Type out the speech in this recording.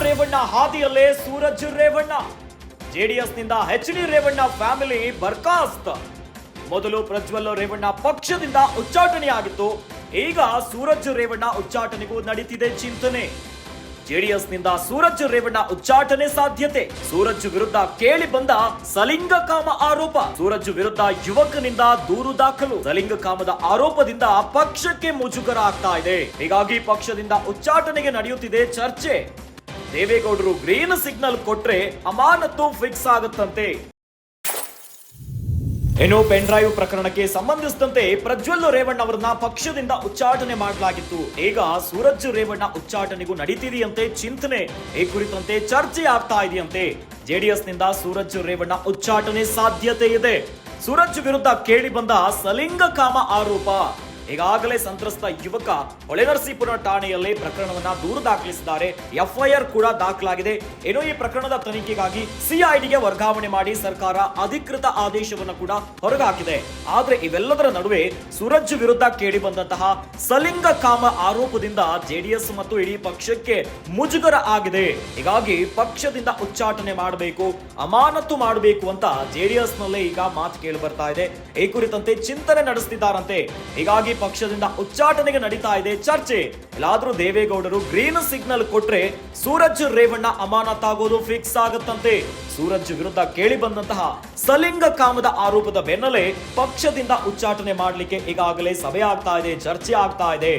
ರೇವಣ್ಣ ಹಾದಿಯಲ್ಲೇ ಸೂರಜ್ ರೇವಣ್ಣ. ಜೆಡಿಎಸ್ನಿಂದ H D. Revanna family ಬರ್ಖಾಸ್ತ್. ಮೊದಲು ಪ್ರಜ್ವಲ್ ರೇವಣ್ಣ ಪಕ್ಷದಿಂದ ಉಚ್ಚಾಟನೆಯಾಗಿತ್ತು. ಈಗ ಸೂರಜ್ ರೇವಣ್ಣ ಉಚ್ಚಾಟನೆಗೂ ನಡೀತಿದೆ ಚಿಂತನೆ. ಜೆಡಿಎಸ್ನಿಂದ ಸೂರಜ್ ರೇವಣ್ಣ ಉಚ್ಚಾಟನೆ ಸಾಧ್ಯತೆ. ಸೂರಜ್ ವಿರುದ್ಧ ಕೇಳಿ ಬಂದ ಸಲಿಂಗಕಾಮ ಆರೋಪ. ಸೂರಜ್ ವಿರುದ್ಧ ಯುವಕನಿಂದ ದೂರು ದಾಖಲು. ಸಲಿಂಗಕಾಮದ ಆರೋಪದಿಂದ ಪಕ್ಷಕ್ಕೆ ಮುಜುಗರ ಆಗ್ತಾ ಇದೆ. ಹೀಗಾಗಿ ಪಕ್ಷದಿಂದ ಉಚ್ಚಾಟನೆಗೆ ನಡೆಯುತ್ತಿದೆ ಚರ್ಚೆ. ದೇವೇಗೌಡರು ಗ್ರೀನ್ ಸಿಗ್ನಲ್ ಕೊಟ್ರೆ ಅಮಾನತು ಫಿಕ್ಸ್ ಆಗುತ್ತಂತೆ. ಇನ್ನು ಪೆನ್ ಡ್ರೈವ್ ಪ್ರಕರಣಕ್ಕೆ ಸಂಬಂಧಿಸಿದಂತೆ ಪ್ರಜ್ವಲ್ ರೇವಣ್ಣ ಅವರನ್ನ ಪಕ್ಷದಿಂದ ಉಚ್ಚಾಟನೆ ಮಾಡಲಾಗಿತ್ತು. ಈಗ ಸೂರಜ್ ರೇವಣ್ಣ ಉಚ್ಚಾಟನೆಗೂ ನಡೀತಿದೆಯಂತೆ ಚಿಂತನೆ. ಈ ಕುರಿತಂತೆ ಚರ್ಚೆ ಆಗ್ತಾ ಇದೆಯಂತೆ. ಜೆಡಿಎಸ್ನಿಂದ ಸೂರಜ್ ರೇವಣ್ಣ ಉಚ್ಚಾಟನೆ ಸಾಧ್ಯತೆ ಇದೆ. ಸೂರಜ್ ವಿರುದ್ಧ ಕೇಳಿ ಬಂದ ಸಲಿಂಗಕಾಮ ಆರೋಪ. ಈಗಾಗಲೇ ಸಂತ್ರಸ್ತ ಯುವಕ ಹೊಳೆನರಸೀಪುರ ಠಾಣೆಯಲ್ಲಿ ಪ್ರಕರಣವನ್ನ ದೂರು ದಾಖಲಿಸಿದ್ದಾರೆ. ಎಫ್ಐಆರ್ ಕೂಡ ದಾಖಲಾಗಿದೆ. ಇನ್ನು ಈ ಪ್ರಕರಣದ ತನಿಖೆಗಾಗಿ ಸಿಐಡಿಗೆ ವರ್ಗಾವಣೆ ಮಾಡಿ ಸರ್ಕಾರ ಅಧಿಕೃತ ಆದೇಶವನ್ನು ಕೂಡ ಹೊರಗಾಕಿದೆ. ಆದ್ರೆ ಇವೆಲ್ಲದರ ನಡುವೆ ಸೂರಜ್ ವಿರುದ್ಧ ಕೇಳಿ ಬಂದಂತಹ ಸಲಿಂಗಕಾಮ ಆರೋಪದಿಂದ ಜೆಡಿಎಸ್ ಮತ್ತು ಇಡೀ ಪಕ್ಷಕ್ಕೆ ಮುಜುಗರ ಆಗಿದೆ. ಹೀಗಾಗಿ ಪಕ್ಷದಿಂದ ಉಚ್ಚಾಟನೆ ಮಾಡಬೇಕು, ಅಮಾನತು ಮಾಡಬೇಕು ಅಂತ ಜೆಡಿಎಸ್ ನಲ್ಲೇ ಈಗ ಮಾತು ಕೇಳಿ ಬರ್ತಾ ಇದೆ. ಈ ಕುರಿತಂತೆ ಚಿಂತನೆ ನಡೆಸುತ್ತಿದ್ದಾರಂತೆ. ಹೀಗಾಗಿ ಪಕ್ಷದಿಂದ ಉಚ್ಚಾಟನೆಗೆ ನಡೀತಾ ಇದೆ ಚರ್ಚೆ. ಎಲ್ಲಾದ್ರೂ ದೇವೇಗೌಡರು ಗ್ರೀನ್ ಸಿಗ್ನಲ್ ಕೊಟ್ರೆ ಸೂರಜ್ ರೇವಣ್ಣ ಅಮಾನತಾಗೋದು ಫಿಕ್ಸ್ ಆಗುತ್ತಂತೆ. ಸೂರಜ್ ವಿರುದ್ಧ ಕೇಳಿ ಬಂದಂತಹ ಸಲಿಂಗಕಾಮದ ಆರೋಪದ ಬೆನ್ನಲ್ಲೇ ಪಕ್ಷದಿಂದ ಉಚ್ಚಾಟನೆ ಮಾಡಲಿಕ್ಕೆ ಈಗಾಗಲೇ ಸಭೆ ಆಗ್ತಾ ಇದೆ, ಚರ್ಚೆ ಆಗ್ತಾ ಇದೆ.